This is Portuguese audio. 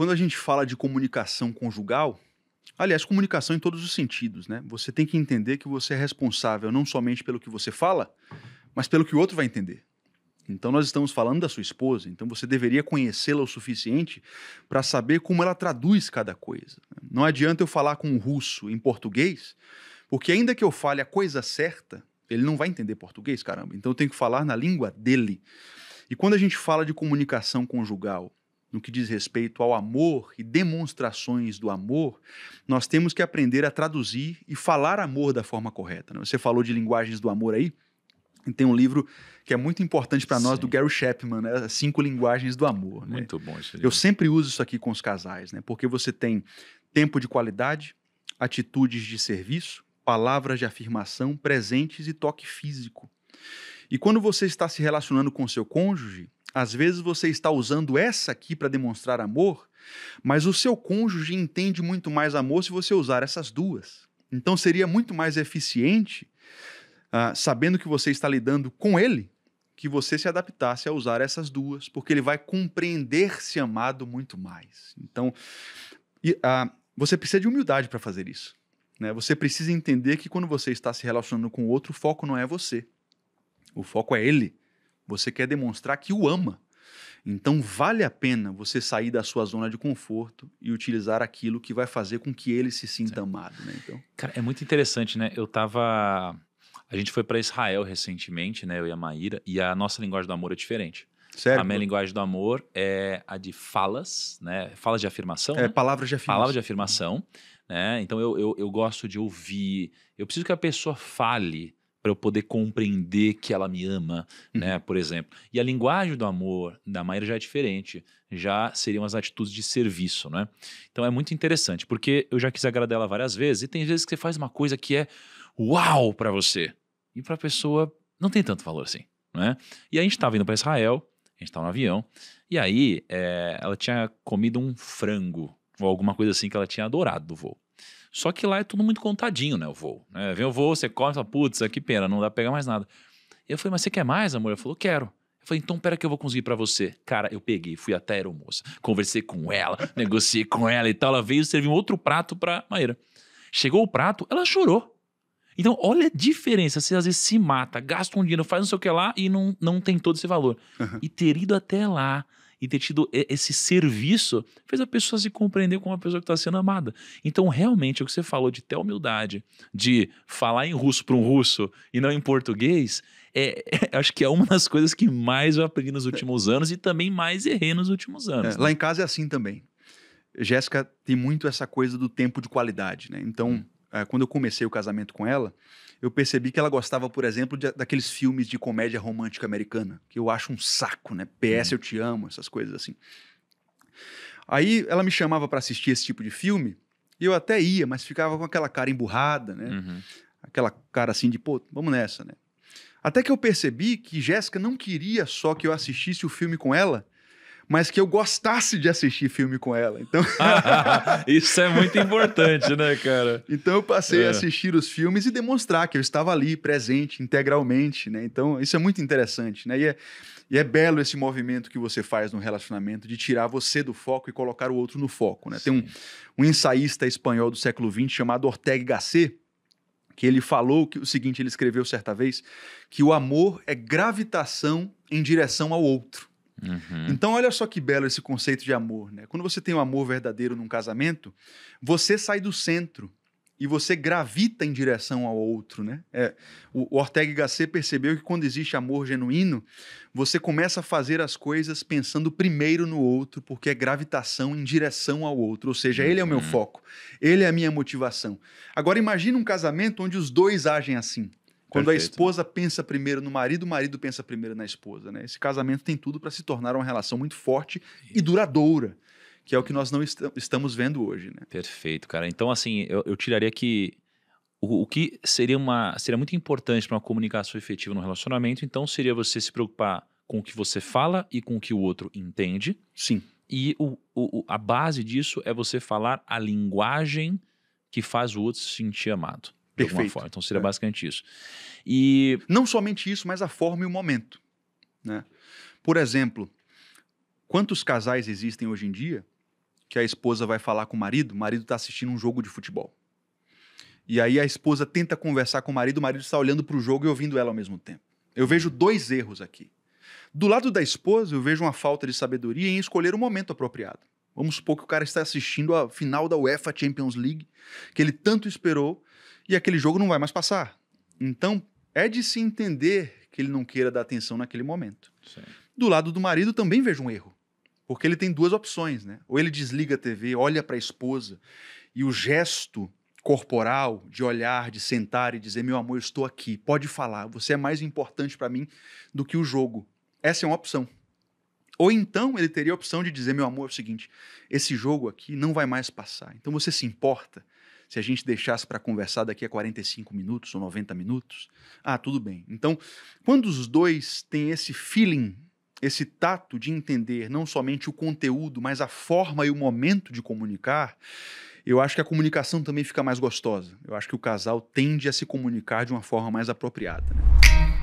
Quando a gente fala de comunicação conjugal, aliás, comunicação em todos os sentidos, né? Você tem que entender que você é responsável não somente pelo que você fala, mas pelo que o outro vai entender. Então nós estamos falando da sua esposa, então você deveria conhecê-la o suficiente para saber como ela traduz cada coisa. Não adianta eu falar com um russo em português, porque ainda que eu fale a coisa certa, ele não vai entender português, caramba. Então eu tenho que falar na língua dele. E quando a gente fala de comunicação conjugal, no que diz respeito ao amor e demonstrações do amor, nós temos que aprender a traduzir e falar amor da forma correta, né? Você falou de linguagens do amor aí, e tem um livro que é muito importante para nós, do Gary Chapman, né? As 5 linguagens do amor. Né? Muito bom esse livro. Eu sempre uso isso aqui com os casais, né? Porque você tem tempo de qualidade, atitudes de serviço, palavras de afirmação, presentes e toque físico. E quando você está se relacionando com seu cônjuge, às vezes você está usando essa aqui para demonstrar amor, mas o seu cônjuge entende muito mais amor se você usar essas duas. Então seria muito mais eficiente, sabendo que você está lidando com ele, que você se adaptasse a usar essas duas, porque ele vai compreender-se amado muito mais. Então, você precisa de humildade para fazer isso, né? Você precisa entender que quando você está se relacionando com o outro, o foco não é você. O foco é ele. Você quer demonstrar que o ama. Então, vale a pena você sair da sua zona de conforto e utilizar aquilo que vai fazer com que ele se sinta amado, né? Então... Cara, é muito interessante, né? A gente foi para Israel recentemente, né? Eu e a Maíra, e a nossa linguagem do amor é diferente. Sério? A minha linguagem do amor é a de falas, né? Falas de afirmação, né? Palavras de afirmação. Palavras de afirmação, né? Então, eu gosto de ouvir. Eu preciso que a pessoa fale para eu poder compreender que ela me ama, né, por exemplo. E a linguagem do amor da Maíra já é diferente, já seriam as atitudes de serviço, né? Então é muito interessante, porque eu já quis agradar ela várias vezes, e tem vezes que você faz uma coisa que é uau para você, e para a pessoa não tem tanto valor assim, né? E a gente estava indo para Israel, a gente estava no avião, e aí ela tinha comido um frango, ou alguma coisa assim que ela tinha adorado do voo. Só que lá é tudo muito contadinho, né, o voo. Né? Vem o voo, você come e fala, putz, que pena, não dá pra pegar mais nada. E eu falei, mas você quer mais, amor? Ela falou, quero. Eu falei, então pera que eu vou conseguir pra você. Cara, eu peguei, fui até a aeromoça, conversei com ela, negociei com ela e tal. Ela veio servir um outro prato pra Maíra. Chegou o prato, ela chorou. Então, olha a diferença. Você às vezes se mata, gasta um dinheiro, faz não sei o que lá e não tem todo esse valor. E ter ido até lá e ter tido esse serviço fez a pessoa se compreender como uma pessoa que está sendo amada. Então, realmente, o que você falou de ter humildade, de falar em russo para um russo e não em português, acho que é uma das coisas que mais eu aprendi nos últimos anos e também mais errei nos últimos anos. Né? Lá em casa é assim também. Jéssica tem muito essa coisa do tempo de qualidade, né? Então, quando eu comecei o casamento com ela, eu percebi que ela gostava, por exemplo, daqueles filmes de comédia romântica americana, que eu acho um saco, né? PS, eu te amo, essas coisas assim. Aí ela me chamava para assistir esse tipo de filme, e eu até ia, mas ficava com aquela cara emburrada, né? Aquela cara assim de, pô, vamos nessa, né? Até que eu percebi que Jéssica não queria só que eu assistisse o filme com ela, mas que eu gostasse de assistir filme com ela. Então... Isso é muito importante, né, cara? Então eu passei a assistir os filmes e demonstrar que eu estava ali, presente, integralmente, né? Então isso é muito interessante, né? E é belo esse movimento que você faz no relacionamento de tirar você do foco e colocar o outro no foco, né? Tem um ensaísta espanhol do século XX chamado Ortega y Gasset, que ele falou o seguinte, ele escreveu certa vez, que o amor é gravitação em direção ao outro. Então, olha só que belo esse conceito de amor, né? Quando você tem um amor verdadeiro num casamento, você sai do centro e você gravita em direção ao outro, né? O Ortega y Gasset percebeu que quando existe amor genuíno, você começa a fazer as coisas pensando primeiro no outro, porque é gravitação em direção ao outro, ou seja, ele é o meu foco, ele é a minha motivação. Agora, imagina um casamento onde os dois agem assim. Quando a esposa pensa primeiro no marido, o marido pensa primeiro na esposa, né? Esse casamento tem tudo para se tornar uma relação muito forte e duradoura, que é o que nós não estamos vendo hoje, né? Perfeito, cara. Então, assim, eu tiraria que o que seria muito importante para uma comunicação efetiva no relacionamento, então, seria você se preocupar com o que você fala e com o que o outro entende. Sim. E a base disso é você falar a linguagem que faz o outro se sentir amado. De alguma forma. Então seria basicamente isso. E não somente isso, mas a forma e o momento, né? Por exemplo, quantos casais existem hoje em dia que a esposa vai falar com o marido está assistindo um jogo de futebol. E aí a esposa tenta conversar com o marido está olhando para o jogo e ouvindo ela ao mesmo tempo. Eu vejo 2 erros aqui. Do lado da esposa, eu vejo uma falta de sabedoria em escolher o momento apropriado. Vamos supor que o cara está assistindo a final da UEFA Champions League, que ele tanto esperou, e aquele jogo não vai mais passar. Então, é de se entender que ele não queira dar atenção naquele momento. Sim. Do lado do marido, também vejo um erro. Porque ele tem 2 opções, né? Ou ele desliga a TV, olha para a esposa, e o gesto corporal, de olhar, de sentar e dizer, meu amor, eu estou aqui, pode falar, você é mais importante para mim do que o jogo. Essa é uma opção. Ou então ele teria a opção de dizer, meu amor, é o seguinte, esse jogo aqui não vai mais passar, então você se importa se a gente deixasse para conversar daqui a 45 minutos ou 90 minutos? Ah, tudo bem. Então, quando os 2 têm esse feeling, esse tato de entender não somente o conteúdo, mas a forma e o momento de comunicar, eu acho que a comunicação também fica mais gostosa. Eu acho que o casal tende a se comunicar de uma forma mais apropriada, né?